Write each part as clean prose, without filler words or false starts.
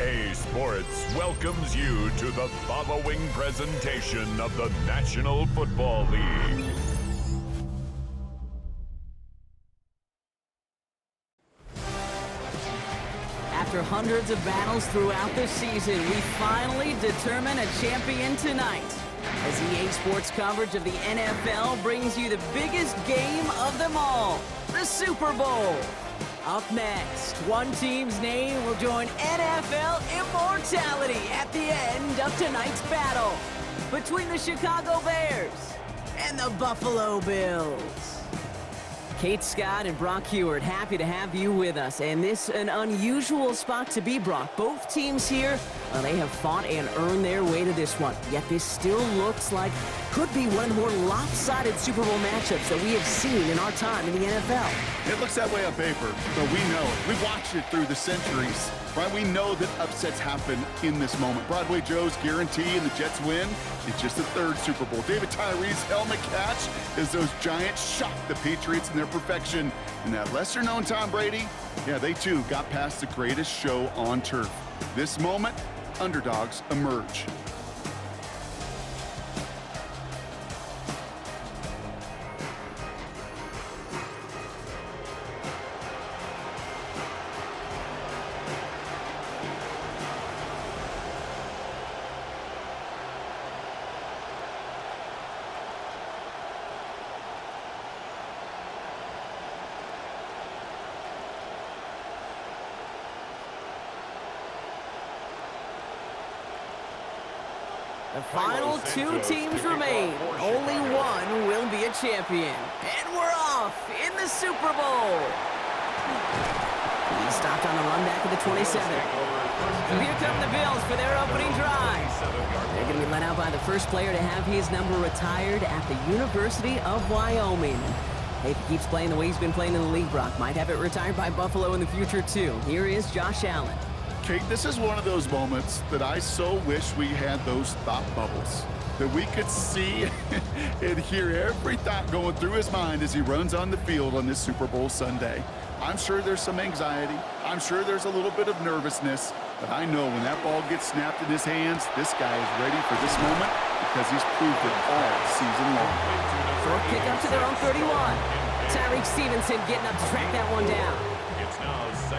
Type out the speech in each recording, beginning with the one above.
EA Sports welcomes you to the following presentation of the National Football League. After hundreds of battles throughout the season, we finally determine a champion tonight. As EA Sports coverage of the NFL brings you the biggest game of them all, the Super Bowl. Up next, one team's name will join NFL immortality at the end of tonight's battle between the Chicago Bears and the Buffalo Bills. Kate Scott and Brock Heward, happy to have you with us. And this an unusual spot to be, Brock. Both teams here, well, they have fought and earned their way to this one. Yet this still looks like could be one of the more lopsided Super Bowl matchups that we have seen in our time in the NFL. It looks that way on paper, but we know it. We've watched it through the centuries, right? We know that upsets happen in this moment. Broadway Joe's guarantee and the Jets win. It's just the third Super Bowl. David Tyree's helmet catch as those Giants shocked the Patriots in their perfection. And that lesser-known Tom Brady, yeah, they too got past the greatest show on turf. This moment, underdogs emerge. The final two teams remain. Only one will be a champion. And we're off in the Super Bowl. He stopped on the run back at the 27. So here come the Bills for their opening drive. They're going to be let out by the first player to have his number retired at the University of Wyoming. If he keeps playing the way he's been playing in the league, Brock might have it retired by Buffalo in the future too. Here is Josh Allen. Kate, this is one of those moments that I so wish we had those thought bubbles, that we could see and hear every thought going through his mind as he runs on the field on this Super Bowl Sunday. I'm sure there's some anxiety. I'm sure there's a little bit of nervousness, but I know when that ball gets snapped in his hands, this guy is ready for this moment because he's proved it all season long. Short kick up to their own 31. Tyreek Stevenson getting up to track that one down.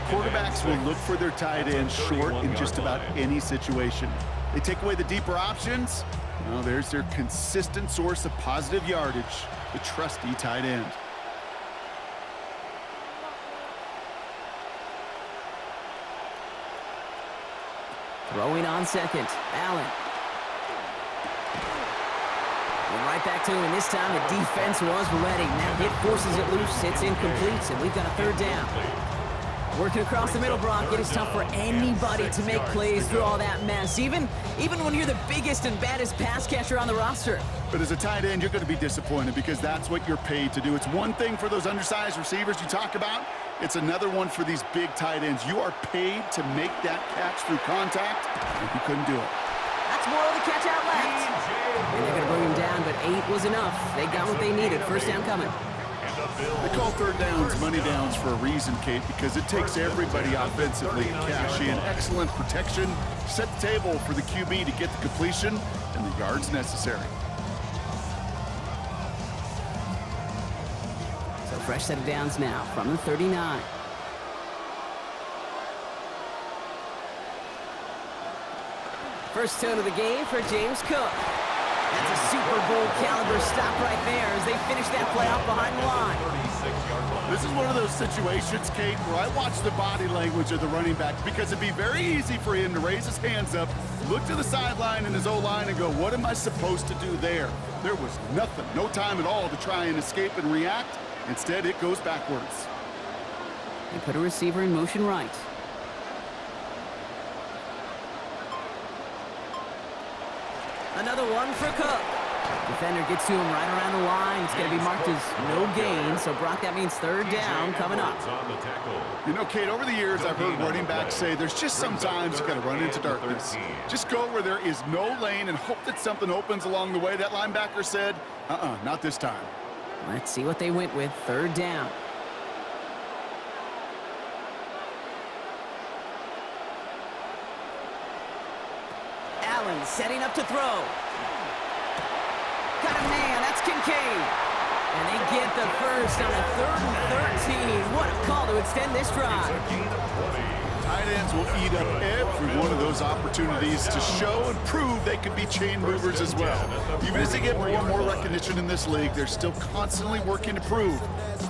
Quarterbacks will look for their tight end short in just about any situation. They take away the deeper options. Well, there's their consistent source of positive yardage, the trusty tight end. Throwing on second, Allen. And right back to him, and this time the defense was ready. That hit forces it loose, it's incomplete, and we've got a third down. Working across the middle, Brock, it is tough for anybody to make plays through all that mess, even when you're the biggest and baddest pass catcher on the roster. But as a tight end, you're going to be disappointed because that's what you're paid to do. It's one thing for those undersized receivers you talk about. It's another one for these big tight ends. You are paid to make that catch through contact, and you couldn't do it. That's more of the catch out left. And they're going to bring him down, but 8 was enough. They got what they needed. First down coming. They call third downs money downs for a reason, Kate, because it takes everybody offensively to cash in. Excellent protection, set the table for the QB to get the completion and the yards necessary. So fresh set of downs now from the 39. First tone of the game for James Cook. That's a Super Bowl caliber stop right there as they finish that play off behind the line. This is one of those situations, Kate, where I watch the body language of the running back because it'd be very easy for him to raise his hands up, look to the sideline in his O-line and go, what am I supposed to do there? There was nothing, no time at all to try and escape and react. Instead, it goes backwards. They put a receiver in motion right. Another one for Cook. Defender gets to him right around the line. It's going to be marked as no gain. So, Brock, that means third down coming up. You know, Kate, over the years, I've heard running backs say there's just sometimes you got to run into darkness. Just go where there is no lane and hope that something opens along the way. That linebacker said, not this time. Let's see what they went with. Third down. Allen setting up to throw. Got a man, that's Kincaid. And they get the first on a 3rd and 13. What a call to extend this drive. Tight ends will eat up every one of those opportunities to show and prove they could be chain movers as well. Even as they get more and more recognition in this league, they're still constantly working to prove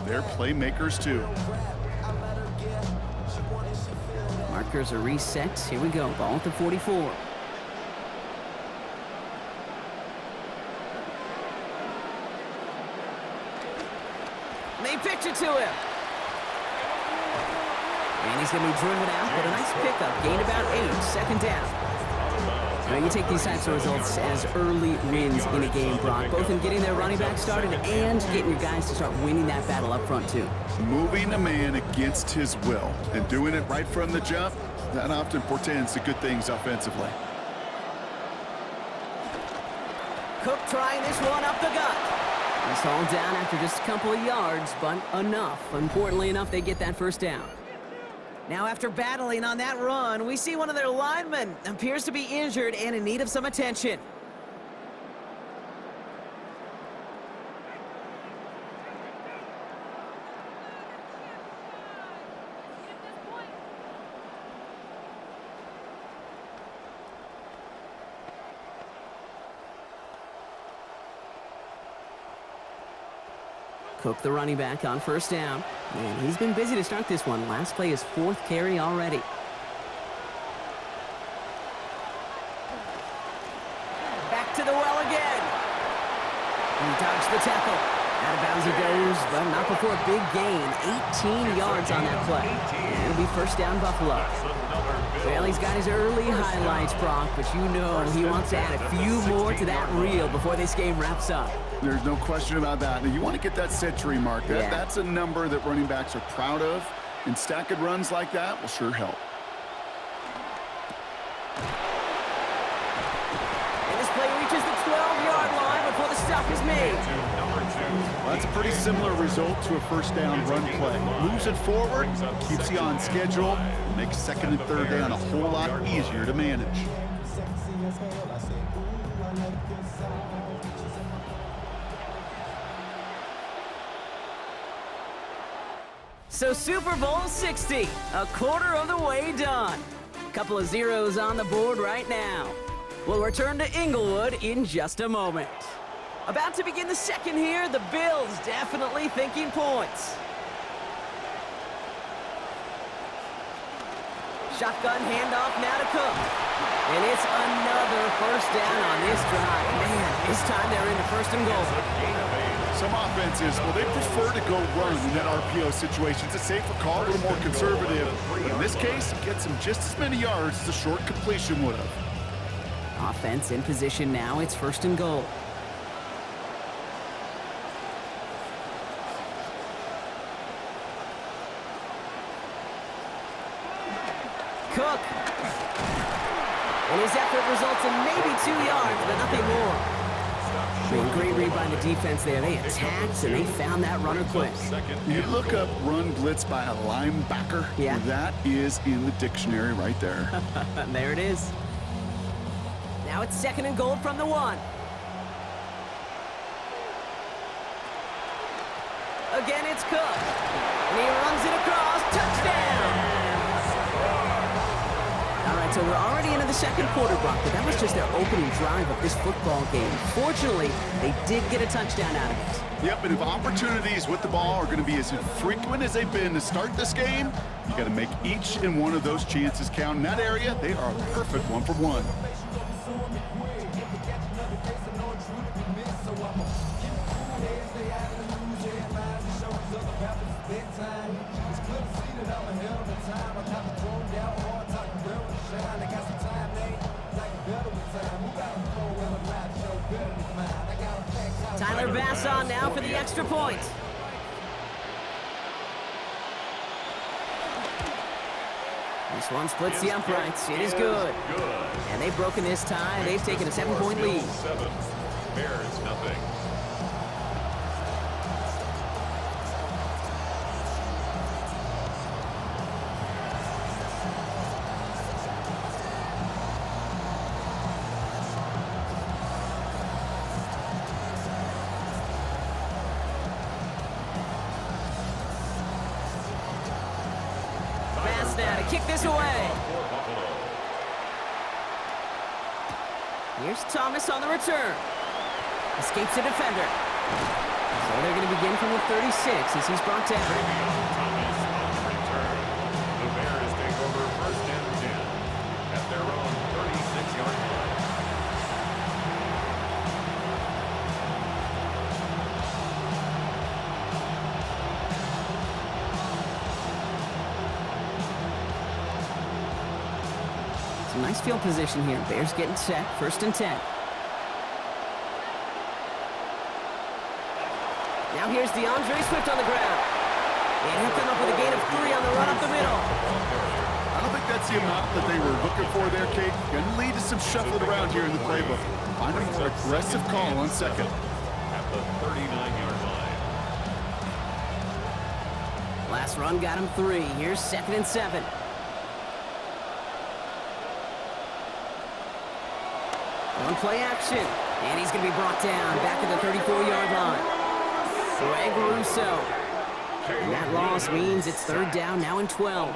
they're playmakers too. Markers are reset. Here we go. Ball at the 44. They pitch it to him. And he's going to be driven out, but a nice pickup. Gained about 8. 2nd down. Now, you take these types of results as early wins in a game, Brock, both in getting their running back started and getting your guys to start winning that battle up front, too. Moving a man against his will and doing it right from the jump, that often portends to good things offensively. Cook trying this one up the gut. He's hauled down after just a couple of yards, but enough. Importantly enough, they get that first down. Now, after battling on that run, we see one of their linemen appears to be injured and in need of some attention. Cook, the running back, on first down. And he's been busy to start this one. Last play is 4th carry already. Back to the well again. He dodged the tackle. Out of bounds he goes, but not before a big gain. 18 yards on that play. And it'll be first down, Buffalo. Well, he's got his early highlights, Brock, but you know he wants to add a few more to that reel before this game wraps up. There's no question about that. Now, you want to get that century mark. That's a number that running backs are proud of, and stacking runs like that will sure help. And this play reaches the 12-yard line before the stop is made. Well, that's a pretty similar result to a first down run play. Moves it forward, keeps you on schedule, makes 2nd and 3rd down a whole lot easier to manage. So Super Bowl 60, a quarter of the way done. Couple of zeros on the board right now. We'll return to Inglewood in just a moment. About to begin the second here, the Bills definitely thinking points. Shotgun handoff now to Cook. And it's another first down on this drive. Man, this time they're into 1st and goal. Some offenses, well, they prefer to go run in that RPO situation. It's a safer call, a little more conservative. But in this case, it gets them just as many yards as a short completion would have. Offense in position now. It's 1st and goal. Cook. And his effort results in maybe 2 yards, but nothing more. Great read by the defense there. They attacked, and they found that runner quick. You look up run blitz by a linebacker. Yeah. That is in the dictionary right there. There it is. Now it's 2nd and goal from the 1. Again, it's Cook. And he runs it across. Touchdown! All right, so we're already into the 2nd quarter, Brock, but that was just their opening drive of this football game. Fortunately, they did get a touchdown out of it. Yep, but if opportunities with the ball are going to be as infrequent as they've been to start this game, you got to make each and one of those chances count. In that area, they are a perfect 1-for-1. Tyler Bass on now for the extra point. This one splits the uprights. It is good. And they've broken this tie. They've taken a 7-point lead. Bears nothing. pass now to kick this away. Here's Thomas on the return. Escapes the defender. So they're going to begin from the 36 as he's brought down. Thomas on the return. The Bears take over 1st and 10 at their own 36-yard line. Some nice field position here. Bears getting set. 1st and 10. Now here's DeAndre Swift on the ground. And he'll come up with a gain of 3 on the run up the middle. I don't think that's the amount that they were looking for there, Kate. Going to lead to some shuffling around here in the playbook. Find a more aggressive call on 2nd. At the 39-yard line. Last run got him 3. Here's 2nd and 7. One play action. And he's going to be brought down back at the 34-yard line. Greg Russo. And that loss means it's 3rd down, now in 12.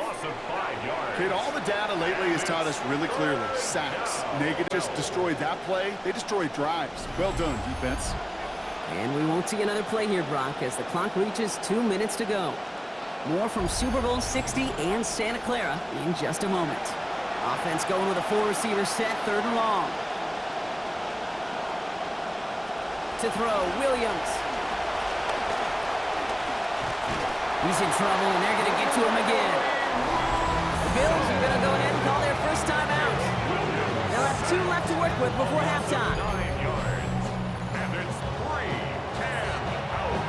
Kate, all the data lately has taught us really clearly. Sacks, negative, just destroyed that play. They destroyed drives. Well done, defense. And we won't see another play here, Brock, as the clock reaches 2 minutes to go. More from Super Bowl 60 and Santa Clara in just a moment. Offense going with a 4-receiver set, 3rd and long. To throw, Williams. He's in trouble, and they're going to get to him again. The Bills are going to go ahead and call their first time out. They'll have 2 left to work with before halftime. 9 yards. And it's 3 and out.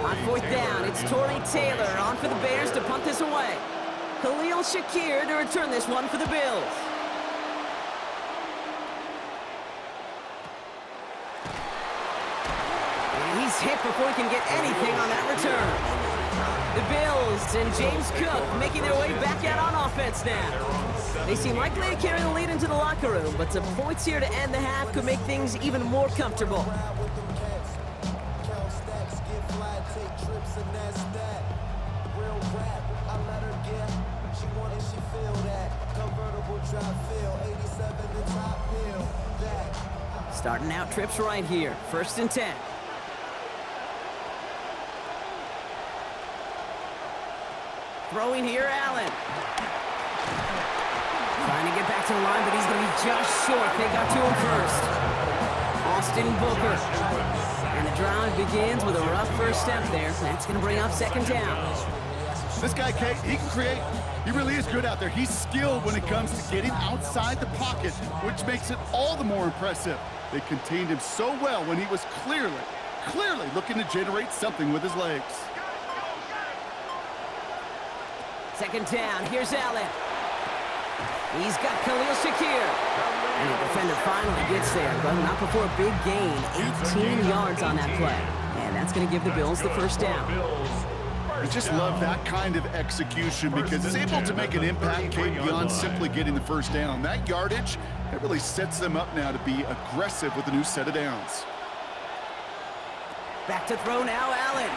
On 4th down, it's Torrey Taylor on for the Bears to punt this away. Khalil Shakir to return this one for the Bills. And he's hit before he can get anything on that return. The Bills and James Cook making their way back out on offense now. They seem likely to carry the lead into the locker room, but some points here to end the half could make things even more comfortable. Starting out trips right here. 1st and 10. Throwing here, Allen. Trying to get back to the line, but he's going to be just short. They got to him first. Austin Booker. And the drive begins with a rough first step there. That's going to bring up 2nd down. This guy, Kate, he can create. He really is good out there. He's skilled when it comes to getting outside the pocket, which makes it all the more impressive. They contained him so well when he was clearly looking to generate something with his legs. 2nd down. Here's Allen. He's got Khalil Shakir. And the defender finally gets there, but not before a big gain. 18 yards on that play. And that's going to give the Bills the 1st down. I just love that kind of execution because it's able to make an impact, Kate, beyond simply getting the 1st down. That yardage, that really sets them up now to be aggressive with a new set of downs. Back to throw now, Allen.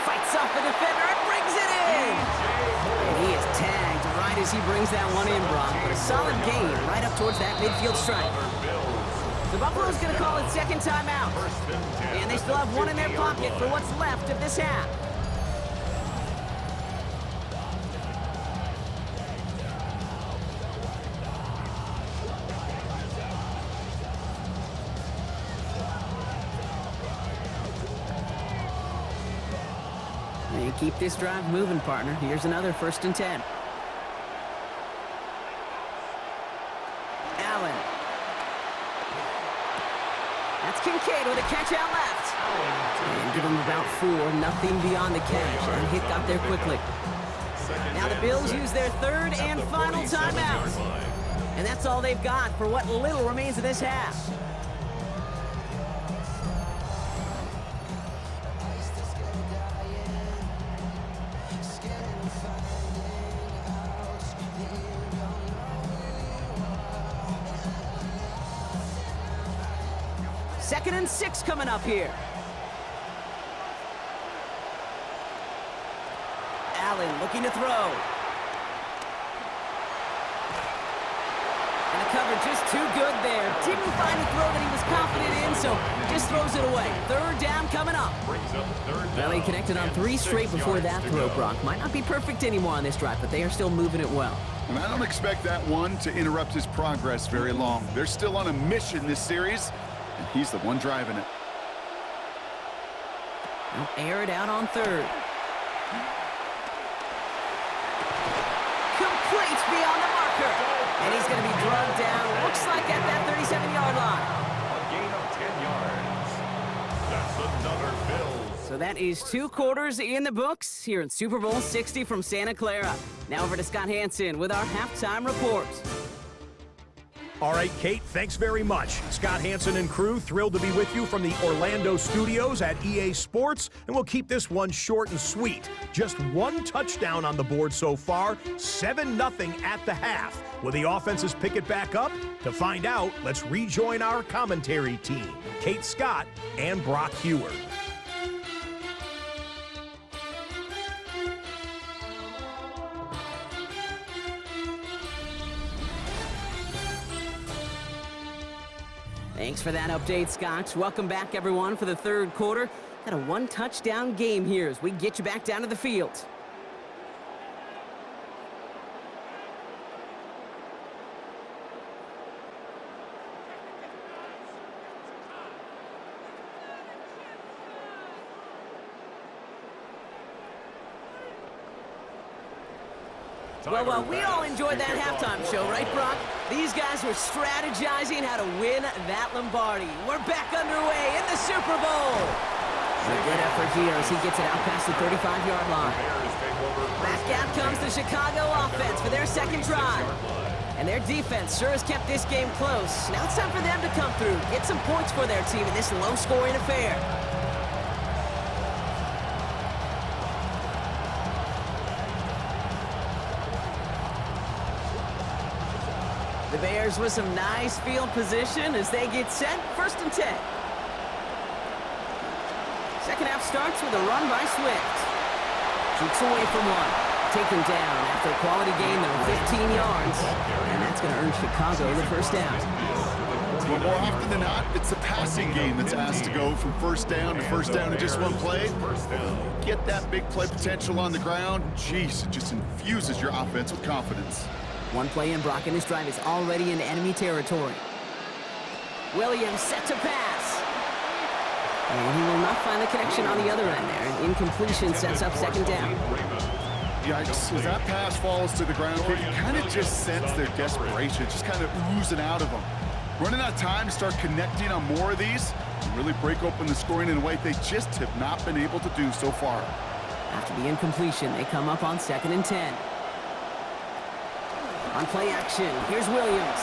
Fights off the defender and brings it in. And he is tagged right as he brings that one in, Brock. But a solid gain right up towards that midfield stripe. The Buffalo's going to call it 2nd timeout. And they still have one in their pocket for what's left of this half. They keep this drive moving, partner. Here's another 1st and 10. Allen. That's Kincaid with a catch out left. And give him about 4, nothing beyond the catch. And hit got there quickly. Now the Bills use their 3rd and final timeout. And that's all they've got for what little remains of this half. 2nd and 6 coming up here. Allen looking to throw. And the cover just too good there. Didn't find a throw that he was confident in, so just throws it away. 3rd down coming up. Well, he connected on 3 straight before that throw, Brock. Might not be perfect anymore on this drive, but they are still moving it well. And I don't expect that one to interrupt his progress very long. They're still on a mission this series, and he's the one driving it. They'll air it out on 3rd. Complete beyond the marker. And he's going to be drugged down, looks like at that 37-yard line. A gain of 10 yards. That's another Bills. So that is 2 quarters in the books here in Super Bowl 60 from Santa Clara. Now over to Scott Hansen with our halftime report. All right, Kate, thanks very much. Scott Hansen and crew, thrilled to be with you from the Orlando studios at EA Sports, and we'll keep this one short and sweet. Just 1 touchdown on the board so far, 7-0 at the half. Will the offenses pick it back up? To find out, let's rejoin our commentary team, Kate Scott and Brock Hewer. Thanks for that update, Scott. Welcome back, everyone, for the 3rd quarter. Got a 1-touchdown game here as we get you back down to the field. Well, we all enjoyed that halftime show, right, Brock? These guys were strategizing how to win that Lombardi. We're back underway in the Super Bowl. A good effort here as he gets it out past the 35-yard line. Back out comes the Chicago offense for their 2nd drive. And their defense sure has kept this game close. Now it's time for them to come through, get some points for their team in this low-scoring affair. The Bears with some nice field position as they get set. 1st and 10. 2nd half starts with a run by Swift. Shoots away from 1. Taken down after a quality gain though, 15 yards. And that's going to earn Chicago the 1st down. Well, more often than not, it's the passing game that's asked to go from 1st down to 1st down in just 1 play. Get that big play potential on the ground. Jeez, it just infuses your offense with confidence. 1 play in, Brock, and this drive is already in enemy territory. Williams set to pass. And he will not find the connection on the other end there. Incompletion sets up 2nd down. Yikes, as that pass falls to the ground, you kind of just sense their desperation, just kind of oozing out of them. Running out of time to start connecting on more of these and really break open the scoring in a way they just have not been able to do so far. After the incompletion, they come up on 2nd and 10. On play action, here's Williams.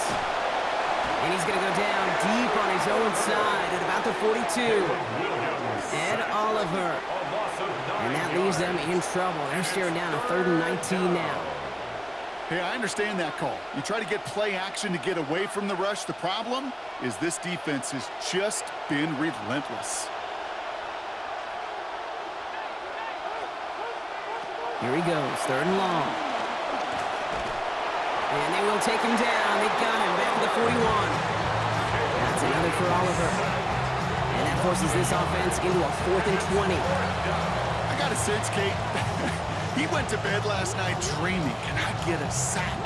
And he's going to go down deep on his own side at about the 42. Ed Oliver. And that leaves them in trouble. They're staring down a 3rd and 19 now. Hey, I understand that call. You try to get play action to get away from the rush. The problem is this defense has just been relentless. Here he goes, 3rd and long. And they will take him down. They got him back to the 41. That's another for Oliver. And that forces this offense into a 4th and 20. I got a sense, Kate. He went to bed last night dreaming, can I get a sack?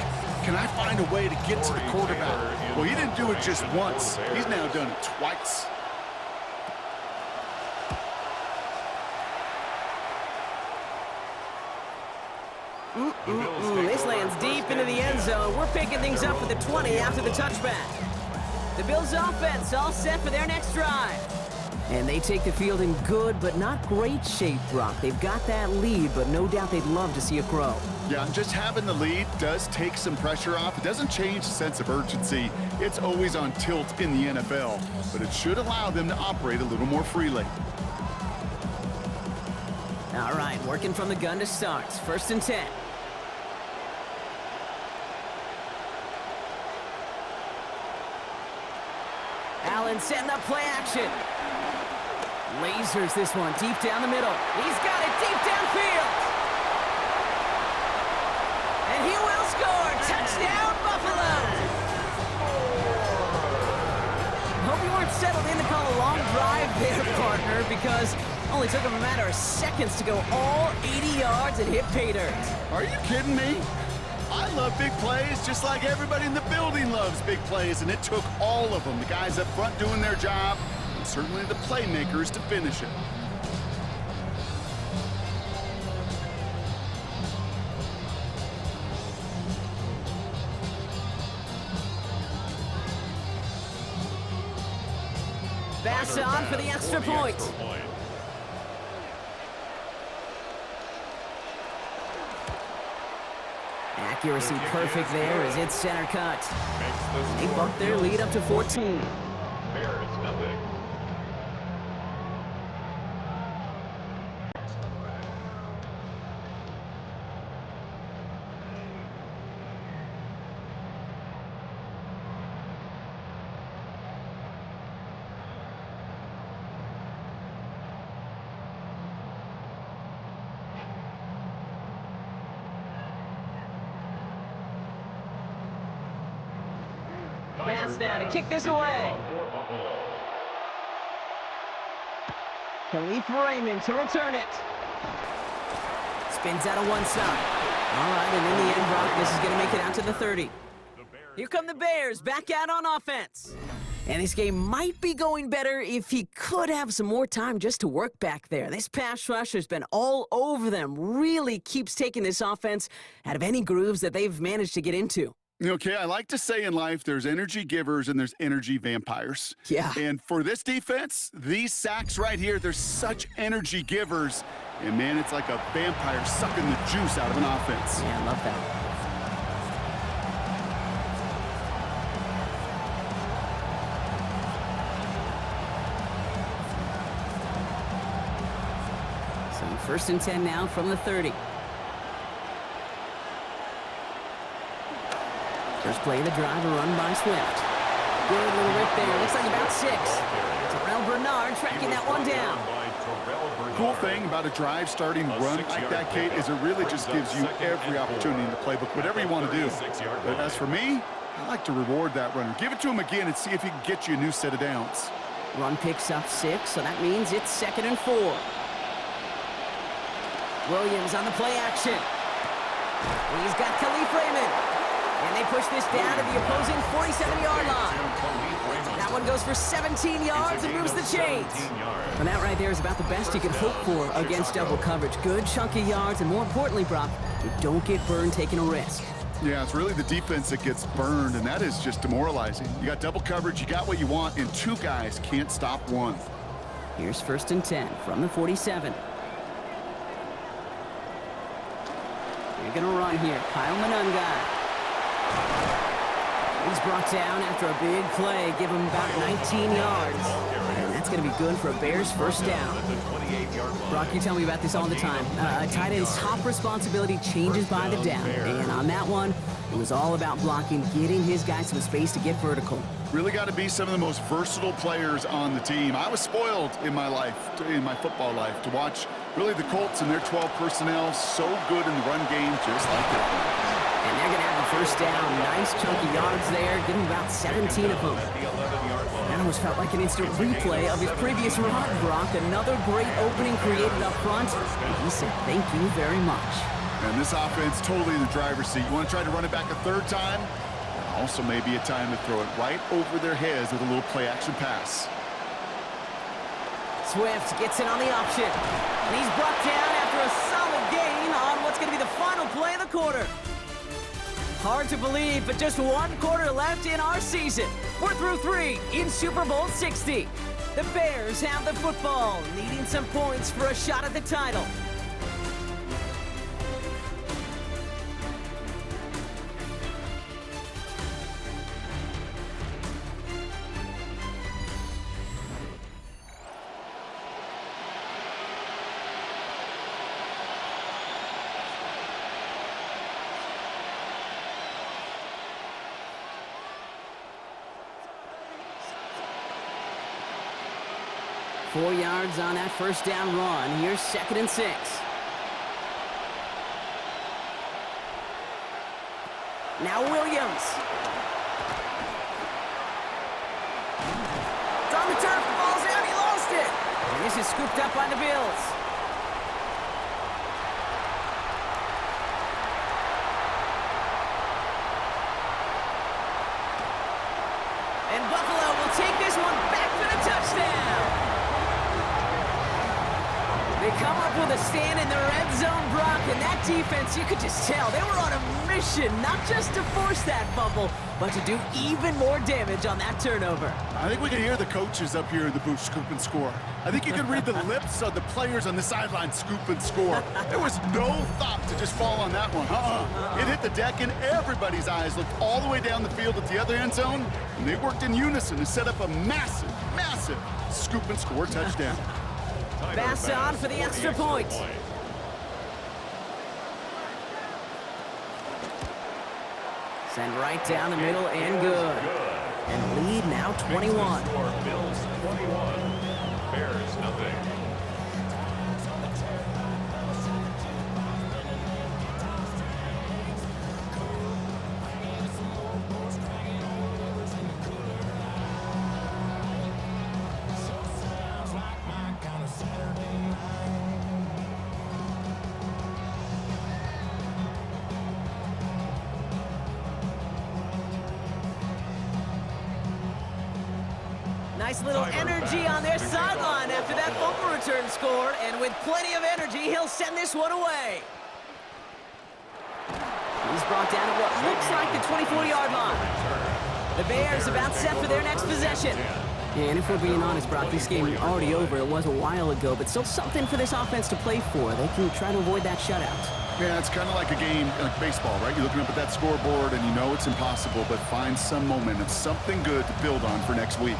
Can I find a way to get to the quarterback? Well, he didn't do it just once. He's now done it twice. This lands deep into the end zone. We're picking things up at the 20 after the touchback. The Bills offense all set for their next drive. And they take the field in good but not great shape, Brock. They've got that lead, but no doubt they'd love to see it grow. Yeah, just having the lead does take some pressure off. It doesn't change the sense of urgency. It's always on tilt in the NFL, but it should allow them to operate a little more freely. All right, working from the gun to start. 1st and 10. Allen setting up play action. Lasers this one deep down the middle. He's got it deep downfield. And he will score. Touchdown, Buffalo. Hope you weren't settled in to call a long drive there, partner, because it only took him a matter of seconds to go all 80 yards and hit pay dirt. Are you kidding me? I love big plays just like everybody in the building loves big plays, and it took all of them, the guys up front doing their job, and certainly the playmakers to finish it. Pass on for the extra point. Accuracy perfect there as it's center cut. They bump their lead up to 14. Bears nothing. Pass down to kick this away. Khalif Raymond to return it. Spins out of one side. All right, and in the end, Brock, this is going to make it out to the 30. Here come the Bears, back out on offense. And this game might be going better if he could have some more time just to work back there. This pass rush has been all over them. Really keeps taking this offense out of any grooves that they've managed to get into. Okay, I like to say in life there's energy givers and there's energy vampires. Yeah. And for this defense, these sacks right here, they're such energy givers. And man, it's like a vampire sucking the juice out of an offense. Yeah, I love that. So first and 10 now from the 30. First play of the drive, a run by Swift. Good little rip there. Looks like about 6. Terrell Bernard tracking that one down. Cool thing about a drive starting run like that, Kate, is it really just gives you every opportunity in the playbook, whatever you want to do. But as for me, I like to reward that runner. Give it to him again and see if he can get you a new set of downs. Run picks up 6, so that means it's 2nd and 4. Williams on the play action. He's got Khalif Raymond. And they push this down to the opposing 47-yard line. That one goes for 17 yards and moves the chains. And that right there is about the best you can hope for against double coverage. Good chunky yards, and more importantly, Brock, you don't get burned taking a risk. Yeah, it's really the defense that gets burned, and that is just demoralizing. You got double coverage, you got what you want, and 2 guys can't stop one. Here's 1st and 10 from the 47. They're going to run here. Kyle Monunga. He's brought down after a big play, give him about 19 yards. And that's going to be good for a Bears first down. Brock, you tell me about this all the time. A tight end's top responsibility changes by the down. And on that one, it was all about blocking, getting his guys some space to get vertical. Really got to be some of the most versatile players on the team. I was spoiled in my life, in my football life, to watch really the Colts and their 12 personnel so good in the run game, just like that. And they're going to have the first down. Nice chunky yards there. Give him about 17 of them. That almost felt like an instant replay of his previous run, Brock. Another great opening created up front. And he said, thank you very much. And this offense totally in the driver's seat. You want to try to run it back a 3rd time? Also maybe a time to throw it right over their heads with a little play-action pass. Swift gets in on the option. And he's brought down after a solid gain on what's going to be the final play of the quarter. Hard to believe, but just 1 quarter left in our season. We're through 3 in Super Bowl 60. The Bears have the football, needing some points for a shot at the title. 4 yards on that first down run. Here's 2nd and 6. Now Williams. It's on the turf. The ball's out. He lost it. And this is scooped up by the Bills. And Buffalo will take this one back for the touchdown. They come up with a stand in the red zone, Brock, and that defense, you could just tell, they were on a mission, not just to force that fumble, but to do even more damage on that turnover. I think we can hear the coaches up here in the booth scoop and score. I think you can read the lips of the players on the sideline scoop and score. There was no thought to just fall on that one. It hit the deck, and everybody's eyes looked all the way down the field at the other end zone, and they worked in unison to set up a massive, massive scoop and score touchdown. Pass on for the extra point. Send right down the middle and good. And lead now 21. Bills 21, Bears nothing. Nice little energy on their sideline after that fumble return scored, and with plenty of energy, he'll send this one away. He's brought down at what looks like the 24-yard line. The Bears about set for their next possession. Yeah, and if we're being honest, Brock, this game is already over. It was a while ago, but still something for this offense to play for. They can try to avoid that shutout. Yeah, it's kind of like a game, like baseball, right? You're looking up at that scoreboard, and you know it's impossible, but find some momentum, something good to build on for next week.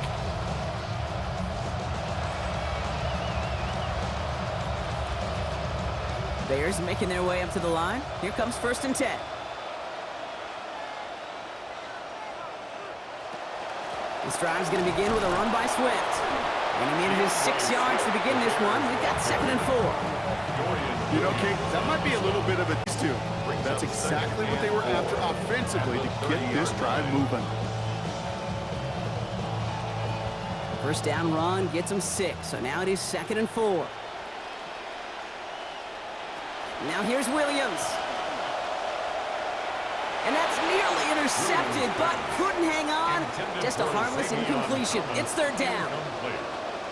Bears making their way up to the line. Here comes 1st and 10. This drive's going to begin with a run by Swift. And he made it his 6 yards to begin this one. We've got 2nd and 4. You know, Kate, that might be a little bit of a too. That's exactly what they were after offensively to get this drive moving. First down run gets him 6. So now it is 2nd and 4. Now here's Williams. And that's nearly intercepted, but couldn't hang on. Just a harmless incompletion. It's 3rd down.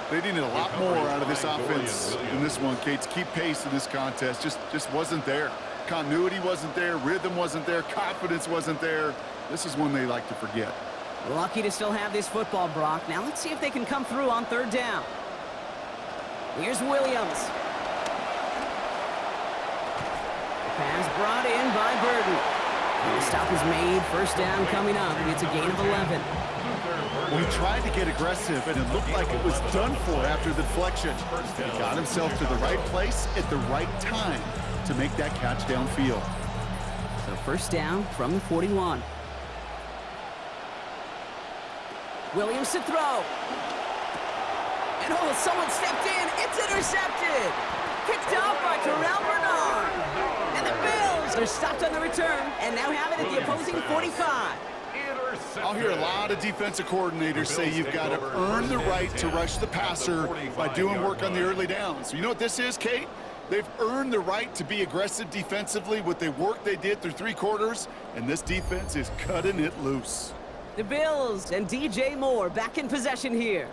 They needed a lot more out of this offense in this one, Kate, to keep pace in this contest. Just wasn't there. Continuity wasn't there. Rhythm wasn't there. Confidence wasn't there. This is one they like to forget. Lucky to still have this football, Brock. Now let's see if they can come through on 3rd down. Here's Williams. Pass brought in by Burden. And the stop is made. First down coming up, and it's a gain of 11. Well, he tried to get aggressive, and it looked like it was done for after the deflection. He got himself to the right place at the right time to make that catch downfield. So first down from the 41. Williams to throw. And oh, someone stepped in. It's intercepted. Picked off by Terrell Bernard. And the Bills are stopped on the return and now have it at the opposing 45. I'll hear a lot of defensive coordinators say you've got to earn the right to rush the passer by doing work on the early downs. So you know what this is, Kate? They've earned the right to be aggressive defensively with the work they did through 3 quarters, and this defense is cutting it loose. The Bills and DJ Moore back in possession here.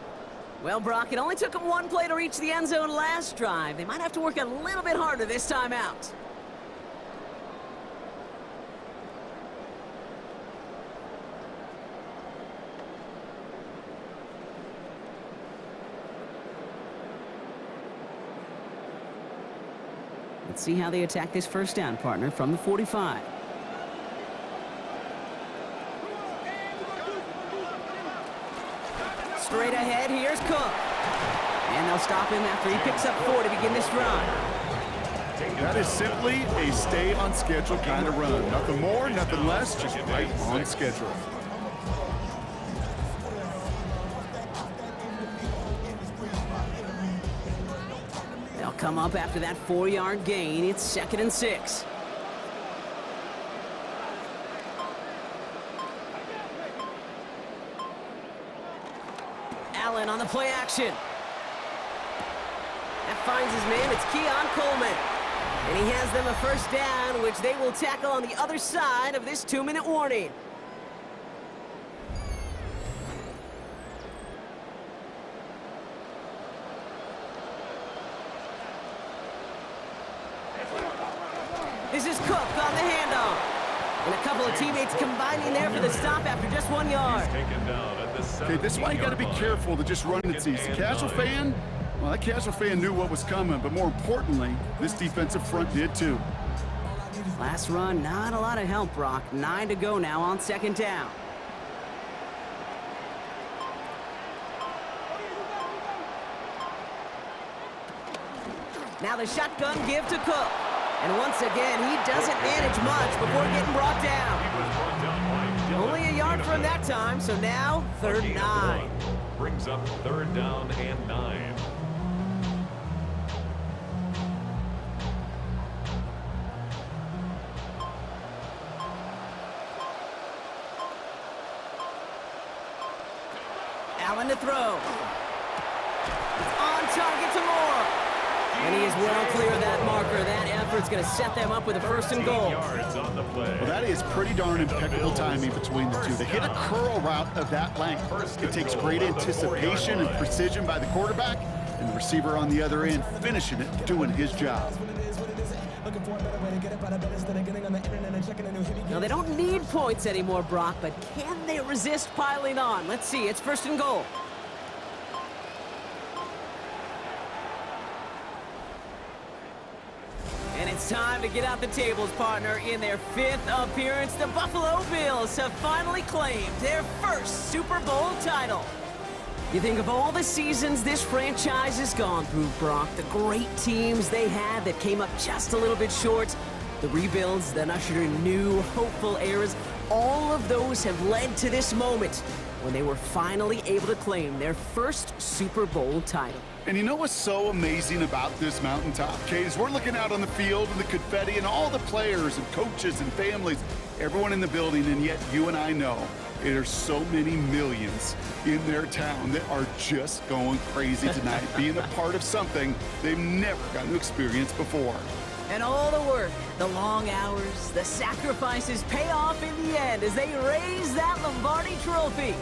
Well, Brock, it only took them 1 play to reach the end zone last drive. They might have to work a little bit harder this time out. Let's see how they attack this first down, partner, from the 45. Straight ahead, here's Cook. And they'll stop him after he picks up 4 to begin this drive. That is simply a stay on schedule kind of run. Nothing more, nothing less, just right on schedule. come up after that 4-yard gain. It's 2nd and 6. Allen on the play action. That finds his man. It's Keon Coleman. And he has them a first down, which they will tackle on the other side of this 2-minute warning. This is Cook on the handoff. And a couple of teammates combining there for the stop after just 1 yard. Okay, this is why you got to be careful to just run it easy. Casual fan, well, that casual fan knew what was coming, but more importantly, this defensive front did too. Last run, not a lot of help, Brock. 9 to go now on 2nd down. Now the shotgun give to Cook. And once again, he doesn't manage much before getting brought down. Only a yard from that time, so now 3rd and 9. Brings up 3rd down and 9. Allen to throw. It's on target to Moore. And he is well clear of that marker. That effort's going to set them up with a 1st and goal. Well, that is pretty darn impeccable timing between the two. They hit a curl route of that length. It takes great anticipation and precision by the quarterback, and the receiver on the other end finishing it, doing his job. Now, they don't need points anymore, Brock, but can they resist piling on? Let's see. It's 1st and goal. And it's time to get out the tables, partner. In their 5th appearance, the Buffalo Bills have finally claimed their 1st Super Bowl title. You think of all the seasons this franchise has gone through, Brock, the great teams they had that came up just a little bit short, the rebuilds that ushered in new, hopeful eras, all of those have led to this moment when they were finally able to claim their 1st Super Bowl title. And you know what's so amazing about this mountaintop, Kate, is we're looking out on the field and the confetti and all the players and coaches and families, everyone in the building, and yet you and I know there's so many millions in their town that are just going crazy tonight, being a part of something they've never gotten to experience before. And all the work, the long hours, the sacrifices pay off in the end as they raise that Lombardi trophy.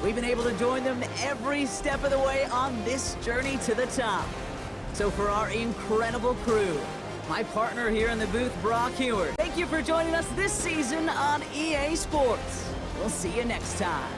We've been able to join them every step of the way on this journey to the top. So for our incredible crew, my partner here in the booth, Brock Heward, thank you for joining us this season on EA Sports. We'll see you next time.